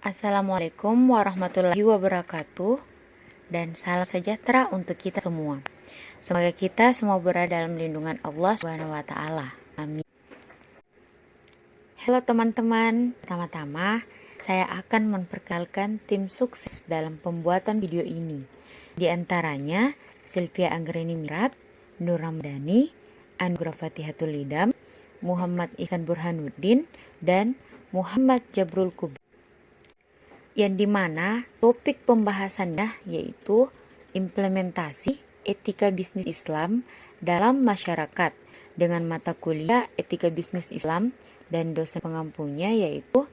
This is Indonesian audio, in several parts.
Assalamualaikum warahmatullahi wabarakatuh dan salam sejahtera untuk kita semua. Semoga kita semua berada dalam lindungan Allah Subhanahu wa taala. Amin. Halo teman-teman, pertama-tama saya akan memperkenalkan tim sukses dalam pembuatan video ini. Di antaranya Sylvia Anggreni Mirat, Nur Ramdhani, Anugrah Fatihatul Lidam, Muhammad Ihsan Burhanuddin, dan Muhammad Jabrul Kubri. Yang dimana topik pembahasannya yaitu implementasi etika bisnis Islam dalam masyarakat dengan mata kuliah etika bisnis Islam dan dosen pengampunya yaitu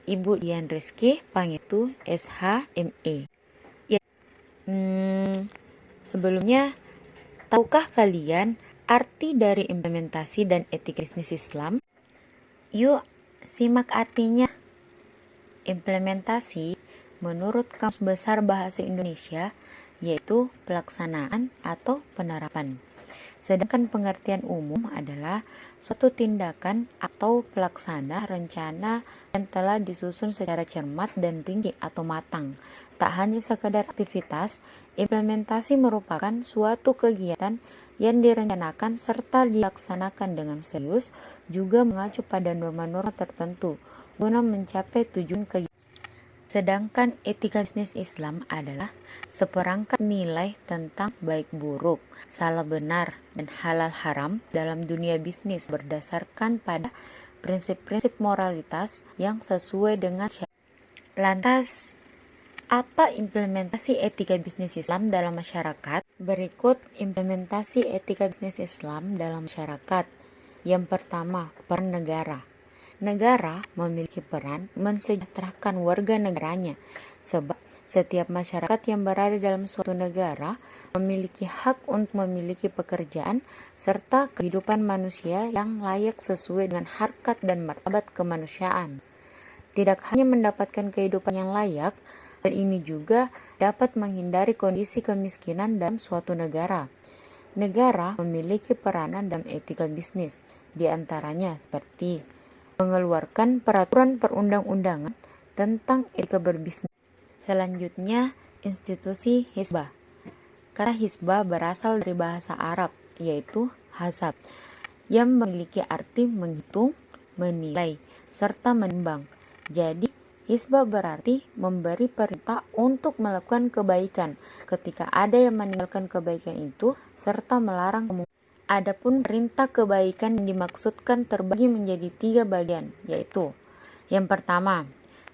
Ibu Dian Rizky Pangestu SH.ME. Sebelumnya, tahukah kalian arti dari implementasi dan etika bisnis Islam? Yuk, simak artinya. Implementasi menurut Kamus Besar Bahasa Indonesia yaitu pelaksanaan atau penerapan. Sedangkan pengertian umum adalah suatu tindakan atau pelaksana rencana yang telah disusun secara cermat dan rinci atau matang. Tak hanya sekadar aktivitas, implementasi merupakan suatu kegiatan yang direncanakan serta dilaksanakan dengan serius, juga mengacu pada norma-norma tertentu guna mencapai tujuan kegiatan. Sedangkan etika bisnis Islam adalah seperangkat nilai tentang baik buruk, salah benar, dan halal haram dalam dunia bisnis berdasarkan pada prinsip-prinsip moralitas yang sesuai dengan syariat. Lantas, apa implementasi etika bisnis Islam dalam masyarakat? Berikut implementasi etika bisnis Islam dalam masyarakat. Yang pertama, peran negara. Negara memiliki peran mensejahterakan warga negaranya, sebab setiap masyarakat yang berada dalam suatu negara memiliki hak untuk memiliki pekerjaan serta kehidupan manusia yang layak sesuai dengan harkat dan martabat kemanusiaan. Tidak hanya mendapatkan kehidupan yang layak, hal ini juga dapat menghindari kondisi kemiskinan dalam suatu negara. Negara memiliki peranan dalam etika bisnis, di antaranya seperti mengeluarkan peraturan perundang-undangan tentang etika berbisnis. Selanjutnya, institusi Hizbah. Kata Hizbah berasal dari bahasa Arab, yaitu hasab, yang memiliki arti menghitung, menilai, serta menimbang. Jadi, Hizbah berarti memberi perintah untuk melakukan kebaikan ketika ada yang meninggalkan kebaikan itu, serta melarang kemungkinan. Adapun perintah kebaikan yang dimaksudkan terbagi menjadi 3 bagian, yaitu yang pertama,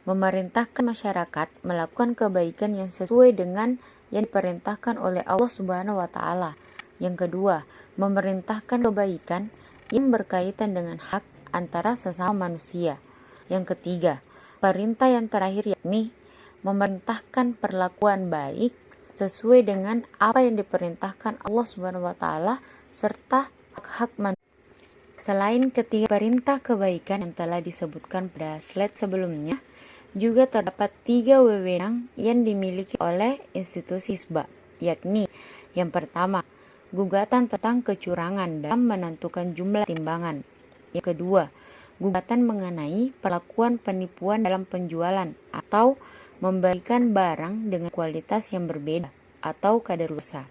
memerintahkan masyarakat melakukan kebaikan yang sesuai dengan yang diperintahkan oleh Allah Subhanahu wa taala. Yang kedua, memerintahkan kebaikan yang berkaitan dengan hak antara sesama manusia. Yang ketiga, perintah yang terakhir yakni memerintahkan perlakuan baik sesuai dengan apa yang diperintahkan Allah Subhanahu wa taala serta hak-hak manusia. Selain ketiga perintah kebaikan yang telah disebutkan pada slide sebelumnya, juga terdapat 3 wewenang yang dimiliki oleh institusi Hizbah, yakni yang pertama, gugatan tentang kecurangan dalam menentukan jumlah timbangan. Yang kedua, gugatan mengenai perlakuan penipuan dalam penjualan atau memberikan barang dengan kualitas yang berbeda atau kadaluarsa.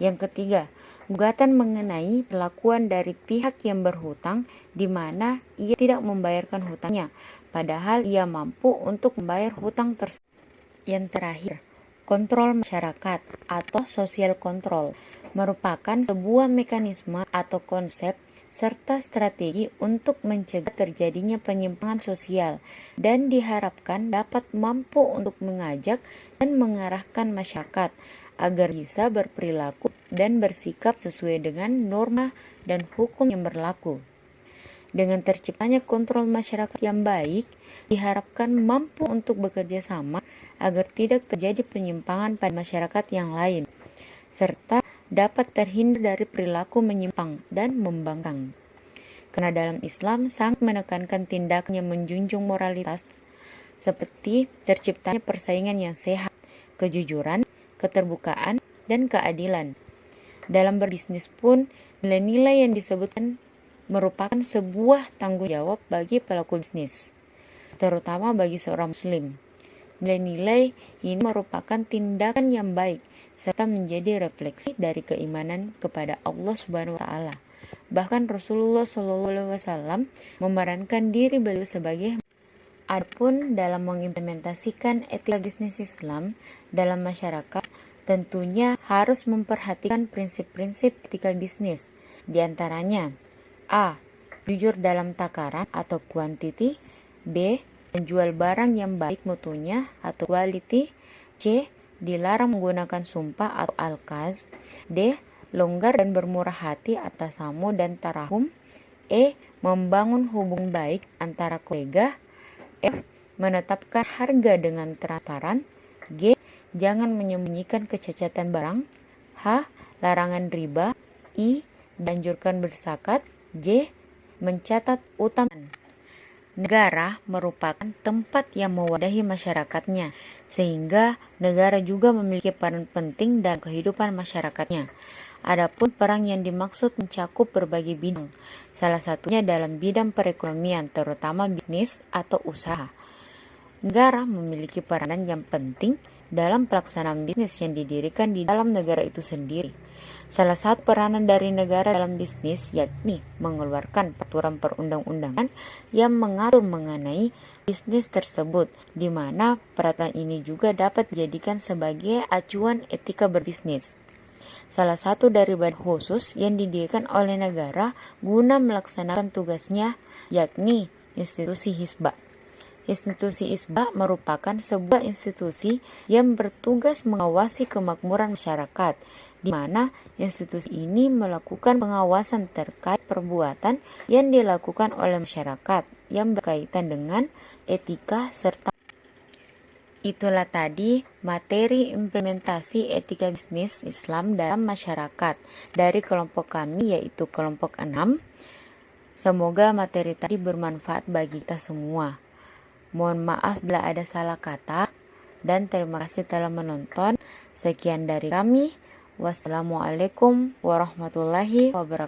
Yang ketiga, gugatan mengenai perlakuan dari pihak yang berhutang di mana ia tidak membayarkan hutangnya, padahal ia mampu untuk membayar hutang tersebut. Yang terakhir, kontrol masyarakat atau social control merupakan sebuah mekanisme atau konsep serta strategi untuk mencegah terjadinya penyimpangan sosial dan diharapkan dapat mampu untuk mengajak dan mengarahkan masyarakat agar bisa berperilaku dan bersikap sesuai dengan norma dan hukum yang berlaku. Dengan terciptanya kontrol masyarakat yang baik, diharapkan mampu untuk bekerja sama agar tidak terjadi penyimpangan pada masyarakat yang lain, serta dapat terhindar dari perilaku menyimpang dan membangkang. Karena dalam Islam sangat menekankan tindakan yang menjunjung moralitas, seperti terciptanya persaingan yang sehat, kejujuran, keterbukaan, dan keadilan. Dalam berbisnis pun, nilai-nilai yang disebutkan merupakan sebuah tanggung jawab bagi pelaku bisnis. terutama bagi seorang muslim. Nilai-nilai ini merupakan tindakan yang baik serta menjadi refleksi dari keimanan kepada Allah Subhanahu wa taala. Bahkan Rasulullah SAW memerankan diri beliau sebagai. Adapun dalam mengimplementasikan etika bisnis Islam dalam masyarakat, tentunya harus memperhatikan prinsip-prinsip etika bisnis. Di antaranya, A. Jujur dalam takaran atau quantity. B. Menjual barang yang baik mutunya atau quality. C. Dilarang menggunakan sumpah atau alkaz. D. Longgar dan bermurah hati atas tamu dan tarahum. E. Membangun hubungan baik antara kolega. F. Menetapkan harga dengan transparan. G. Jangan menyembunyikan kecacatan barang. H. Larangan riba. I. Dianjurkan berzakat. J. Mencatat utang. Negara merupakan tempat yang mewadahi masyarakatnya, sehingga negara juga memiliki peran penting dalam kehidupan masyarakatnya. Adapun peran yang dimaksud mencakup berbagai bidang, salah satunya dalam bidang perekonomian, terutama bisnis atau usaha. Negara memiliki peranan yang penting dalam pelaksanaan bisnis yang didirikan di dalam negara itu sendiri. Salah satu peranan dari negara dalam bisnis yakni mengeluarkan peraturan perundang-undangan yang mengatur mengenai bisnis tersebut, di mana peraturan ini juga dapat dijadikan sebagai acuan etika berbisnis. Salah satu dari badan khusus yang didirikan oleh negara guna melaksanakan tugasnya yakni institusi Hizbah. Institusi Hizbah merupakan sebuah institusi yang bertugas mengawasi kemakmuran masyarakat, di mana institusi ini melakukan pengawasan terkait perbuatan yang dilakukan oleh masyarakat yang berkaitan dengan etika serta. Itulah tadi materi implementasi etika bisnis Islam dalam masyarakat dari kelompok kami, yaitu kelompok 6. Semoga materi tadi bermanfaat bagi kita semua. Mohon maaf bila ada salah kata, dan terima kasih telah menonton. Sekian dari kami. Wassalamualaikum warahmatullahi wabarakatuh.